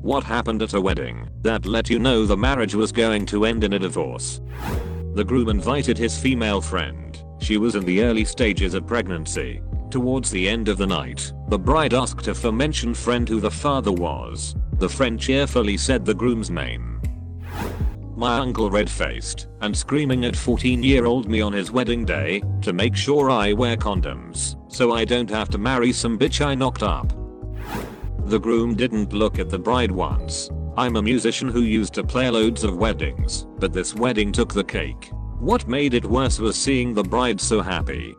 What happened at a wedding that let you know the marriage was going to end in a divorce? The groom invited his female friend. She was in the early stages of pregnancy. Towards the end of the night, the bride asked her mentioned friend who the father was. The friend cheerfully said the groom's name. My uncle red-faced and screaming at 14-year-old me on his wedding day to make sure I wear condoms so I don't have to marry some bitch I knocked up. The groom didn't look at the bride once. I'm a musician who used to play loads of weddings, but this wedding took the cake. What made it worse was seeing the bride so happy.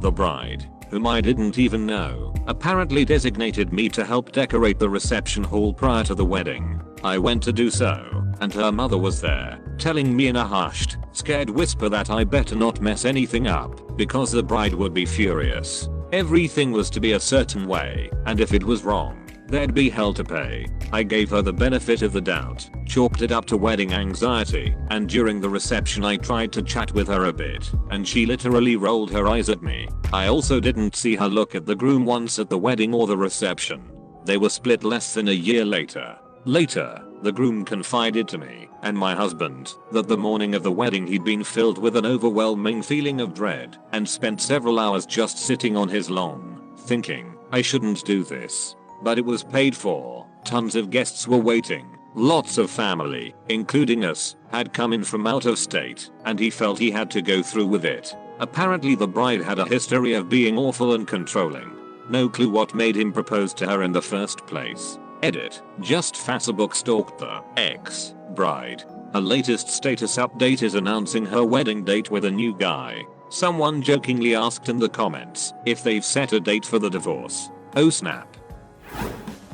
The bride, whom I didn't even know, apparently designated me to help decorate the reception hall prior to the wedding. I went to do so, and her mother was there, telling me in a hushed, scared whisper that I better not mess anything up, because the bride would be furious. Everything was to be a certain way, and if it was wrong, there'd be hell to pay. I gave her the benefit of the doubt, chalked it up to wedding anxiety, and during the reception I tried to chat with her a bit, and she literally rolled her eyes at me. I also didn't see her look at the groom once at the wedding or the reception. They were split less than a year later. Later, the groom confided to me and my husband that the morning of the wedding he'd been filled with an overwhelming feeling of dread and spent several hours just sitting on his lawn, thinking, I shouldn't do this. But it was paid for. Tons of guests were waiting. Lots of family, including us, had come in from out of state, and he felt he had to go through with it. Apparently the bride had a history of being awful and controlling. No clue what made him propose to her in the first place. Edit. Just Facebook stalked the ex-bride. Her latest status update is announcing her wedding date with a new guy. Someone jokingly asked in the comments if they've set a date for the divorce. Oh snap.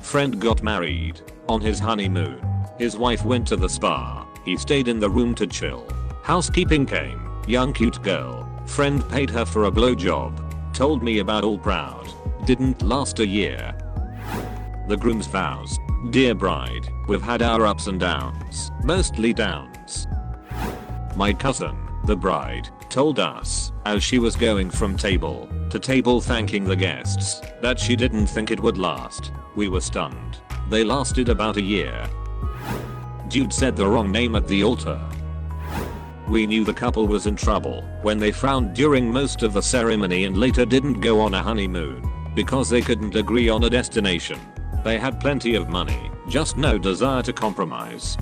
Friend got married. On his honeymoon, his wife went to the spa. He stayed in the room to chill. Housekeeping came. Young cute girl. Friend paid her for a blowjob. Told me about all proud. Didn't last a year. The groom's vows. Dear bride, we've had our ups and downs. Mostly downs. My cousin, the bride, told us, as she was going from table to table thanking the guests, that she didn't think it would last. We were stunned. They lasted about a year. Dude said the wrong name at the altar. We knew the couple was in trouble when they frowned during most of the ceremony and later didn't go on a honeymoon because they couldn't agree on a destination. They had plenty of money, just no desire to compromise.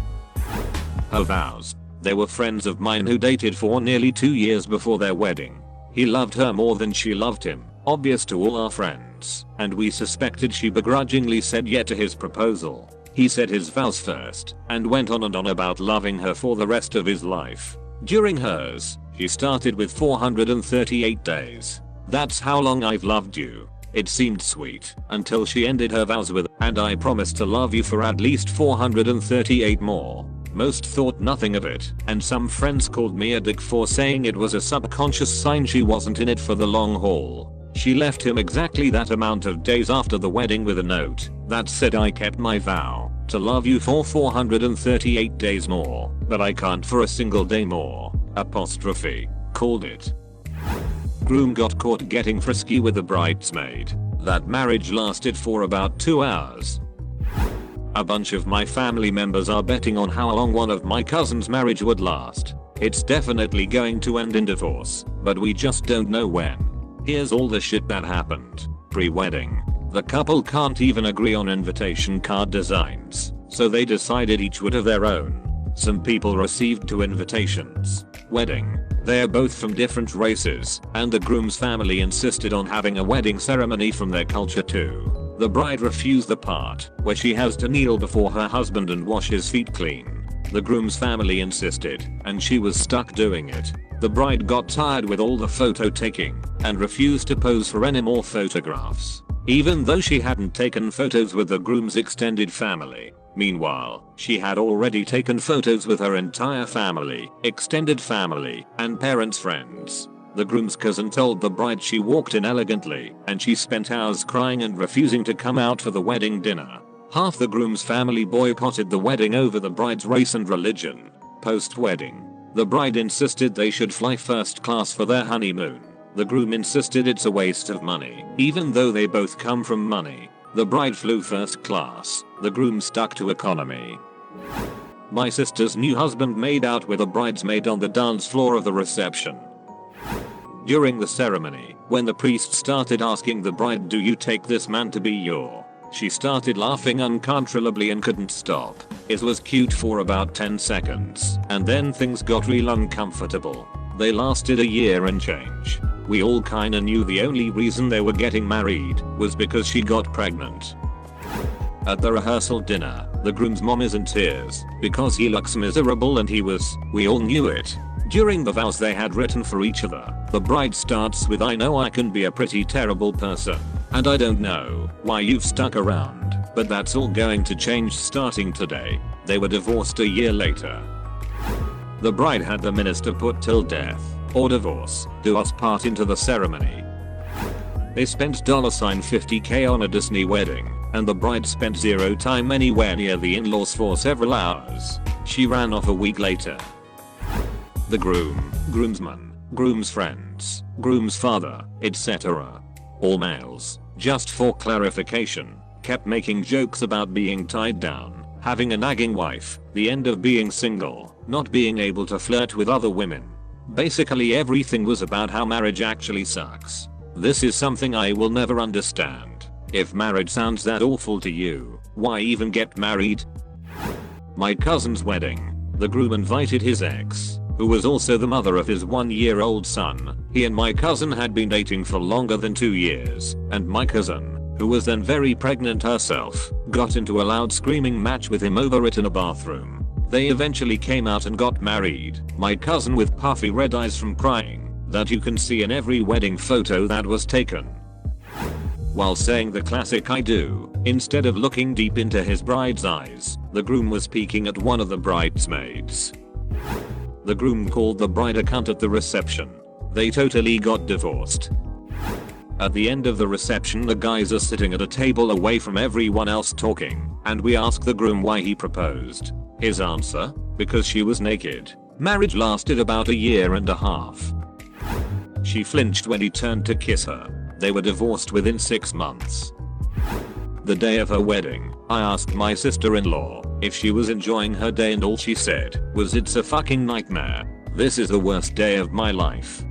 Her vows. They were friends of mine who dated for nearly 2 years before their wedding. He loved her more than she loved him, obvious to all our friends, and we suspected she begrudgingly said yes to his proposal. He said his vows first, and went on and on about loving her for the rest of his life. During hers, he started with 438 days. That's how long I've loved you. It seemed sweet, until she ended her vows with, and I promise to love you for at least 438 more. Most thought nothing of it, and some friends called me a dick for saying it was a subconscious sign she wasn't in it for the long haul. She left him exactly that amount of days after the wedding with a note that said I kept my vow to love you for 438 days more, but I can't for a single day more. Apostrophe. Called it. Groom got caught getting frisky with the bridesmaid. That marriage lasted for about 2 hours. A bunch of my family members are betting on how long one of my cousin's marriage would last. It's definitely going to end in divorce, but we just don't know when. Here's all the shit that happened. Pre-wedding. The couple can't even agree on invitation card designs, so they decided each would have their own. Some people received 2 invitations. Wedding. They are both from different races, and the groom's family insisted on having a wedding ceremony from their culture too. The bride refused the part where she has to kneel before her husband and wash his feet clean. The groom's family insisted, and she was stuck doing it. The bride got tired with all the photo taking and refused to pose for any more photographs, even though she hadn't taken photos with the groom's extended family. Meanwhile, she had already taken photos with her entire family, extended family, and parents' friends. The groom's cousin told the bride she walked in elegantly, and she spent hours crying and refusing to come out for the wedding dinner. Half the groom's family boycotted the wedding over the bride's race and religion. Post-wedding, the bride insisted they should fly first class for their honeymoon. The groom insisted it's a waste of money, even though they both come from money. The bride flew first class, the groom stuck to economy. My sister's new husband made out with a bridesmaid on the dance floor of the reception. During the ceremony, when the priest started asking the bride, "Do you take this man to be your?" she started laughing uncontrollably and couldn't stop. It was cute for about 10 seconds, and then things got real uncomfortable. They lasted a year and change. We all kinda knew the only reason they were getting married was because she got pregnant. At the rehearsal dinner, the groom's mom is in tears because he looks miserable and we all knew it. During the vows they had written for each other, the bride starts with, "I know I can be a pretty terrible person, and I don't know why you've stuck around, but that's all going to change starting today." They were divorced a year later. The bride had the minister put "till death or divorce do us part" into the ceremony. They spent $50K on a Disney wedding, and the bride spent zero time anywhere near the in-laws for several hours. She ran off a week later. The groom, groomsman, groom's friends, groom's father, etc., all males, just for clarification, kept making jokes about being tied down, having a nagging wife, the end of being single, not being able to flirt with other women. Basically everything was about how marriage actually sucks. This is something I will never understand. If marriage sounds that awful to you, why even get married? My cousin's wedding. The groom invited his ex, who was also the mother of his 1-year-old son. He and my cousin had been dating for longer than 2 years, and my cousin, who was then very pregnant herself, got into a loud screaming match with him over it in a bathroom. They eventually came out and got married, my cousin with puffy red eyes from crying, that you can see in every wedding photo that was taken. While saying the classic "I do," instead of looking deep into his bride's eyes, the groom was peeking at one of the bridesmaids. The groom called the bride a cunt at the reception. They totally got divorced. At the end of the reception, the guys are sitting at a table away from everyone else talking, and we ask the groom why he proposed. His answer? Because she was naked. Marriage lasted about a year and a half. She flinched when he turned to kiss her. They were divorced within 6 months. The day of her wedding, I asked my sister-in-law if she was enjoying her day, and all she said was, "It's a fucking nightmare. This is the worst day of my life."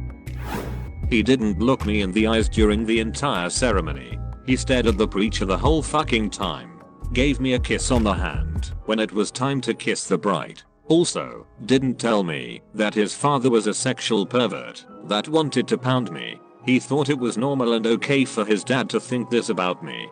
He didn't look me in the eyes during the entire ceremony. He stared at the preacher the whole fucking time. Gave me a kiss on the hand when it was time to kiss the bride. Also, didn't tell me that his father was a sexual pervert that wanted to pound me. He thought it was normal and okay for his dad to think this about me.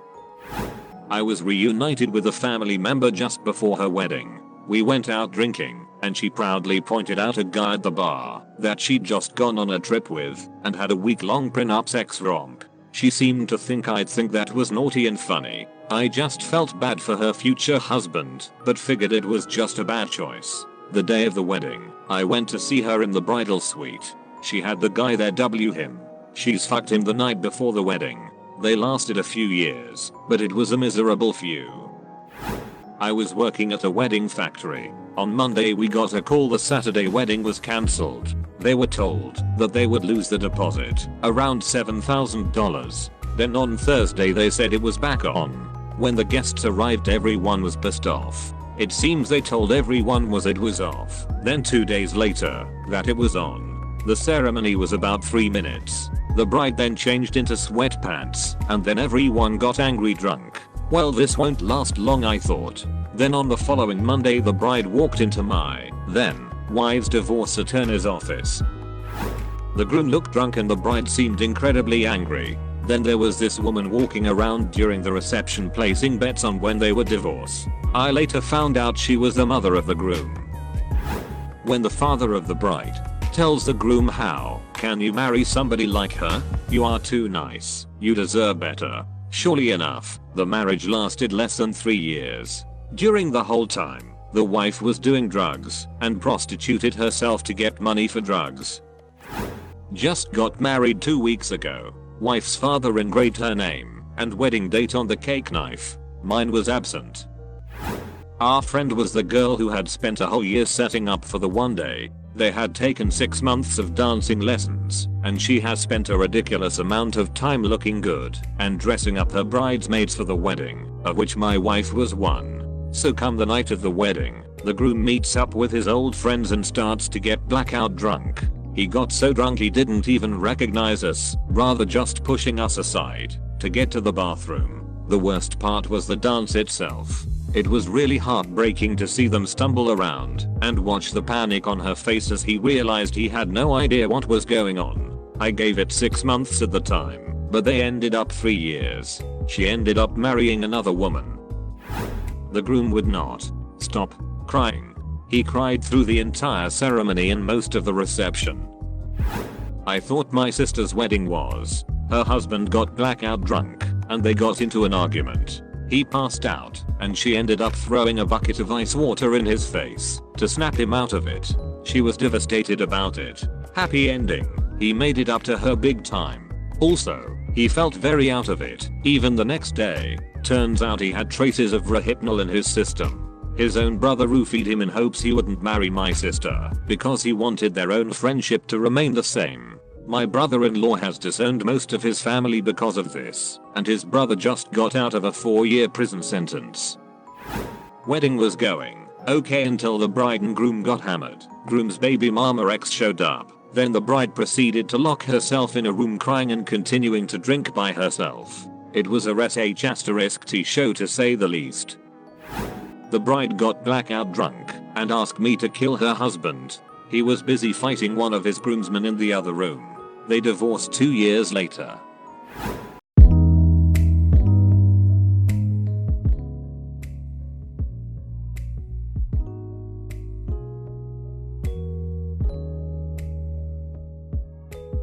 I was reunited with a family member just before her wedding. We went out drinking, and she proudly pointed out a guy at the bar that she'd just gone on a trip with and had a week-long prenup sex romp. She seemed to think I'd think that was naughty and funny. I just felt bad for her future husband, but figured it was just a bad choice. The day of the wedding, I went to see her in the bridal suite. She had the guy there him. She's fucked him the night before the wedding. They lasted a few years, but it was a miserable few. I was working at a wedding factory. On Monday we got a call the Saturday wedding was cancelled. They were told that they would lose the deposit, around $7,000. Then on Thursday they said it was back on. When the guests arrived, everyone was pissed off. It seems they told everyone it was off. Then 2 days later, that it was on. The ceremony was about 3 minutes. The bride then changed into sweatpants, and then everyone got angry drunk. Well, this won't last long, I thought. Then on the following Monday the bride walked into my then wife's divorce attorney's office. The groom looked drunk and the bride seemed incredibly angry. Then there was this woman walking around during the reception placing bets on when they would divorce. I later found out she was the mother of the groom. When the father of the bride tells the groom, "How can you marry somebody like her? You are too nice. You deserve better." Surely enough, the marriage lasted less than 3 years. During the whole time, the wife was doing drugs and prostituted herself to get money for drugs. Just got married 2 weeks ago. Wife's father engraved her name and wedding date on the cake knife. Mine was absent. Our friend was the girl who had spent a whole year setting up for the one day They had taken 6 months of dancing lessons, and she has spent a ridiculous amount of time looking good and dressing up her bridesmaids for the wedding, of which my wife was one. So come the night of the wedding, the groom meets up with his old friends and starts to get blackout drunk. He got so drunk he didn't even recognize us, rather just pushing us aside to get to the bathroom. The worst part was the dance itself. It was really heartbreaking to see them stumble around and watch the panic on her face as he realized he had no idea what was going on. I gave it 6 months at the time, but they ended up 3 years. She ended up marrying another woman. The groom would not stop crying. He cried through the entire ceremony and most of the reception. I thought my sister's wedding was. Her husband got blackout drunk and they got into an argument. He passed out and she ended up throwing a bucket of ice water in his face to snap him out of it. She was devastated about it. Happy ending. He made it up to her big time. Also, he felt very out of it, even the next day. Turns out he had traces of Rohypnol in his system. His own brother roofied him in hopes he wouldn't marry my sister because he wanted their own friendship to remain the same. My brother-in-law has disowned most of his family because of this, and his brother just got out of a 4-year prison sentence. Wedding was going okay until the bride and groom got hammered. Groom's baby mama ex showed up. Then the bride proceeded to lock herself in a room crying and continuing to drink by herself. It was a sh*t show to say the least. The bride got blackout drunk and asked me to kill her husband. He was busy fighting one of his groomsmen in the other room. They divorced 2 years later.